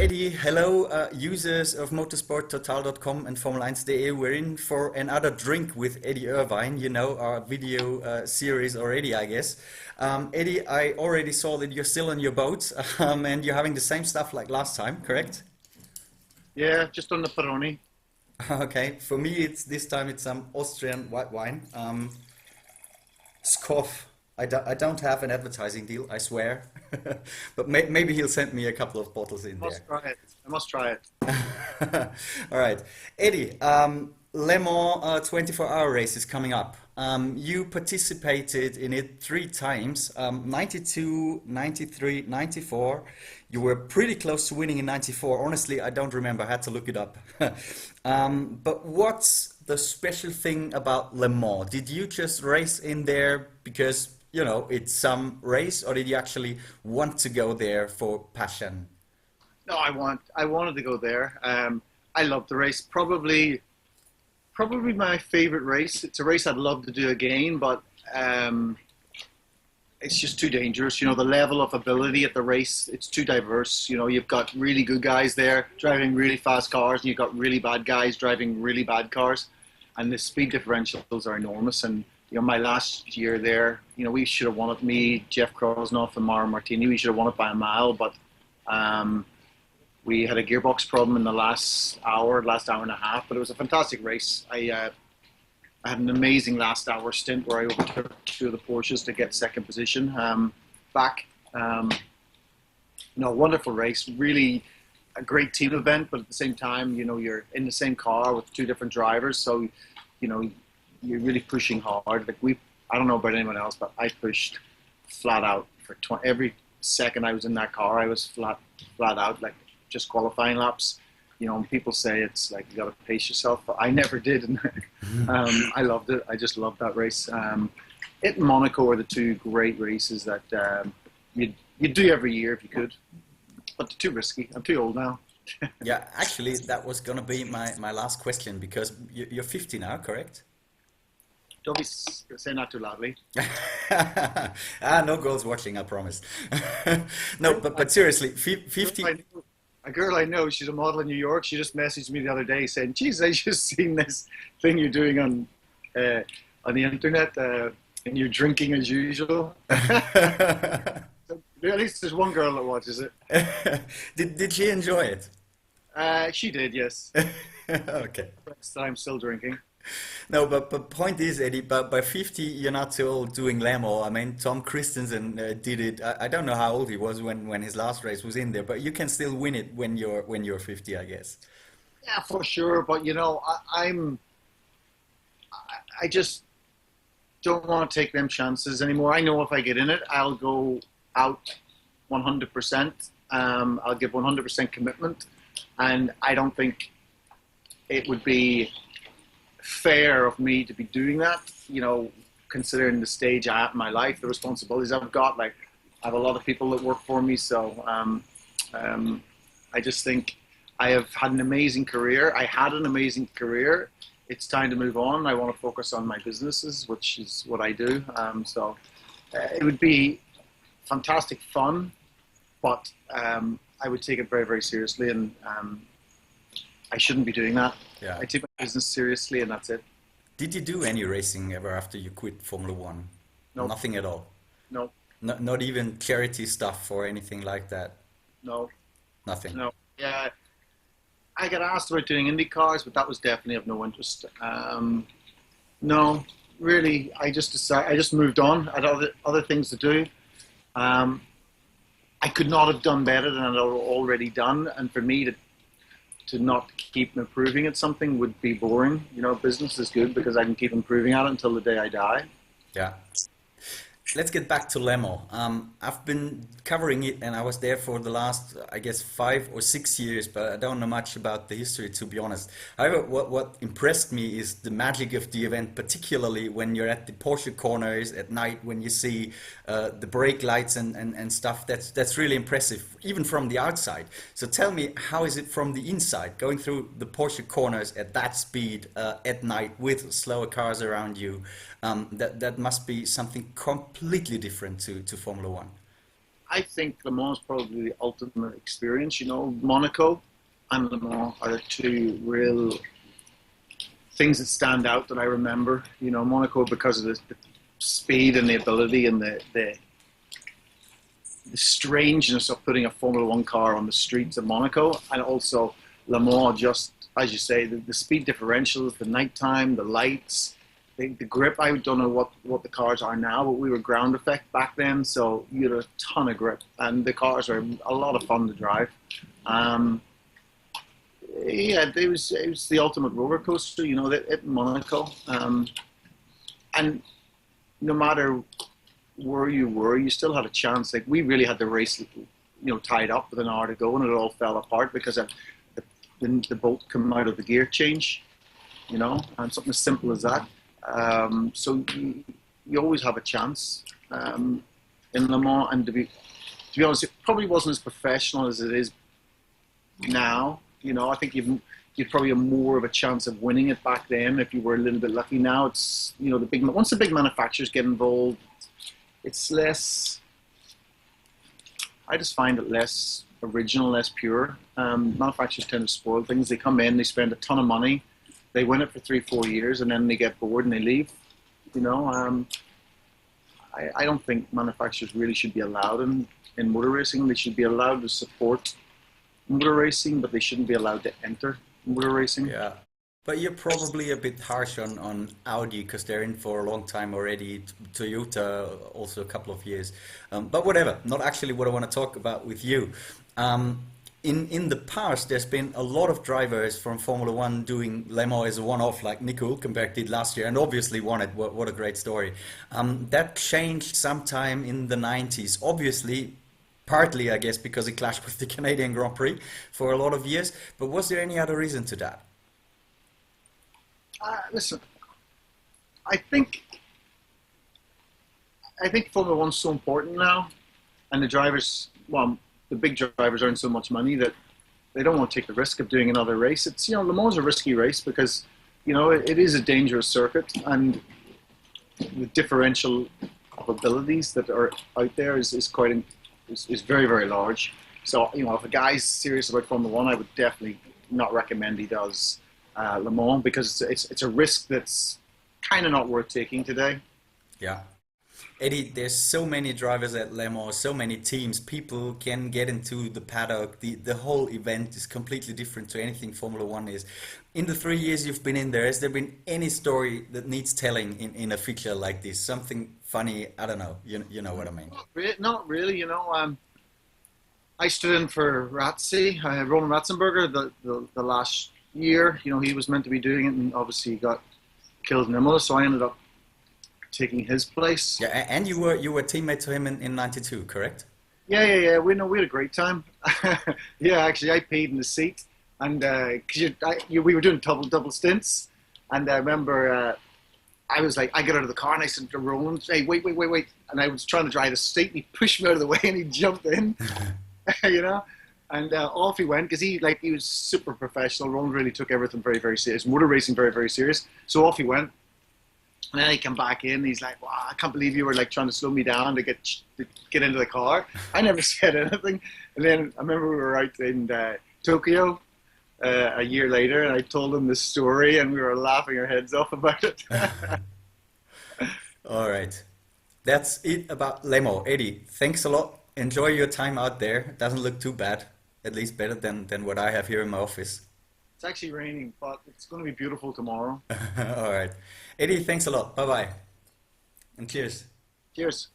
Eddie, hello, users of Motorsport-Total.com and Formel 1.de. We're in for another drink with Eddie Irvine, you know, our video series already, I guess. Eddie, I already saw that you're still on your boat and you're having the same stuff like last time, correct? Yeah, just on the Peroni. Okay, for me, it's this time it's some Austrian white wine. Scoff. I don't have an advertising deal, I swear. But maybe he'll send me a couple of bottles in there. Must try it. I must try it. All right. Eddie, Le Mans 24-hour race is coming up. You participated in it three times, 92, 93, 94. You were pretty close to winning in 94. Honestly, I don't remember. I had to look it up. But what's the special thing about Le Mans? Did you just race in there because, you know, it's some race, or did you actually want to go there for passion? No, I wanted to go there. I love the race. Probably my favorite race. It's a race I'd love to do again, but it's just too dangerous. You know, the level of ability at the race, it's too diverse. You know, you've got really good guys there driving really fast cars, and you've got really bad guys driving really bad cars, and the speed differentials are enormous. And you know, my last year there, you know, we should have won it. Me, Jeff Krosnoff, and Mauro Martini, we should have won it by a mile, but we had a gearbox problem in the last hour and a half. But it was a fantastic race. I had an amazing last hour stint where I overtook two of the Porsches to get second position back. Wonderful race, really a great team event, but at the same time, you know, you're in the same car with two different drivers, so you know, you're really pushing hard. Like I don't know about anyone else, but I pushed flat out for every second I was in that car. I was flat out, like just qualifying laps. You know, and people say it's like you got to pace yourself, but I never did, and I loved it. I just loved that race. It and Monaco are the two great races that you'd do every year if you could, but they're too risky. I'm too old now. Yeah, actually, that was gonna be my last question because you're 50 now, correct? Don't be saying that too loudly. No girls watching, I promise. No, but seriously, 50. A girl I know, she's a model in New York. She just messaged me the other day saying, "Geez, I just seen this thing you're doing on the internet, and you're drinking as usual." So, at least there's one girl that watches it. Did she enjoy it? She did, yes. Okay. That I'm still drinking. No, but point is, Eddie, but by 50, you're not too old doing Lamo. I mean, Tom Christensen did it. I don't know how old he was when his last race was in there, but you can still win it when you're 50, I guess. Yeah, for sure. But you know, I just don't want to take them chances anymore. I know if I get in it, I'll go out 100%. I'll give 100% commitment, and I don't think it would be fair of me to be doing that, you know, considering the stage I am in my life, the responsibilities I've got. Like, I have a lot of people that work for me, so I just think I have had an amazing career. I had an amazing career. It's time to move on. I want to focus on my businesses, which is what I do. It would be fantastic fun, but I would take it very, very seriously, and I shouldn't be doing that. Yeah. I take my business seriously, and that's it. Did you do any racing ever after you quit Formula One? No, Nothing at all. no, Not even charity stuff or anything like that. no, Nothing. no. Yeah, I got asked about doing Indy cars, but that was definitely of no interest. No, really, I just decided. I just moved on. I had other things to do. I could not have done better than I'd already done, and for me to not keep improving at something would be boring. You know, business is good because I can keep improving at it until the day I die. Yeah. Let's get back to Lemo. I've been covering it and I was there for the last, I guess, 5 or 6 years, but I don't know much about the history, to be honest. However, what impressed me is the magic of the event, particularly when you're at the Porsche corners at night, when you see the brake lights and stuff. That's really impressive, even from the outside. So tell me, how is it from the inside, going through the Porsche corners at that speed at night with slower cars around you? That must be something completely different to Formula One. I think Le Mans is probably the ultimate experience. You know, Monaco and Le Mans are the two real things that stand out that I remember. You know, Monaco because of the speed and the ability and the strangeness of putting a Formula One car on the streets of Monaco, and also Le Mans, just as you say, the speed differentials, the nighttime, the lights, the grip. I don't know what the cars are now, but we were ground effect back then, so you had a ton of grip, and the cars are a lot of fun to drive. Yeah, it was the ultimate roller coaster, you know, at Monaco, and no matter where you were, you still had a chance. Like we really had the race, you know, tied up with an hour to go, and it all fell apart because of the bolt coming out of the gear change, you know, and something as simple as that. So you always have a chance in Le Mans, and to be honest, it probably wasn't as professional as it is now. You know, I think you'd probably have more of a chance of winning it back then if you were a little bit lucky. Now it's, you know, once the big manufacturers get involved, it's less. I just find it less original, less pure. Manufacturers tend to spoil things. They come in, they spend a ton of money, they win it for 3-4 years, and then they get bored and they leave. You know, I don't think manufacturers really should be allowed in motor racing. They should be allowed to support motor racing, but they shouldn't be allowed to enter motor racing. Yeah. But you're probably a bit harsh on Audi because they're in for a long time already. Toyota also a couple of years. But whatever, not actually what I want to talk about with you. In the past, there's been a lot of drivers from Formula One doing Le Mans as a one-off, like Nico Hülkenberg did last year, and obviously won it. What a great story. That changed sometime in the 90s. Obviously, partly, I guess, because it clashed with the Canadian Grand Prix for a lot of years. But was there any other reason to that? Listen, I think Formula One's so important now, and the drivers, well, the big drivers earn so much money that they don't want to take the risk of doing another race. It's, you know, Le Mans is a risky race because, you know, it is a dangerous circuit, and the differential of abilities that are out there is very, very large. So, you know, if a guy's serious about Formula One, I would definitely not recommend he does Le Mans, because it's a risk that's kind of not worth taking today. Yeah. Eddie, there's so many drivers at Le Mans, so many teams. People can get into the paddock. The whole event is completely different to anything Formula One is. In the 3 years you've been in there, has there been any story that needs telling in a feature like this? Something funny? I don't know. You know what I mean? Not really. You know, I stood in for Roland Ratzenberger, the last year. You know, he was meant to be doing it, and obviously he got killed in Imola, so I ended up taking his place. Yeah, and you were teammate to him in '92, correct? Yeah. We had a great time. Yeah, actually, I paid in the seat, and we were doing double stints, and I remember I was like, I got out of the car and I said to Roland, "Hey, wait," and I was trying to drive the seat, and he pushed me out of the way, and he jumped in, you know. And off he went, because he was super professional. Roland really took everything very, very serious. Motor racing very, very serious. So off he went. And then he came back in. He's like, "Wow, I can't believe you were like trying to slow me down to get into the car." I never said anything. And then I remember we were out in Tokyo a year later, and I told him this story, and we were laughing our heads off about it. All right. That's it about Le Mans. Eddie, thanks a lot. Enjoy your time out there. Doesn't look too bad. At least better than what I have here in my office. It's actually raining, but it's going to be beautiful tomorrow. All right. Eddie, thanks a lot. Bye bye. And cheers. Cheers.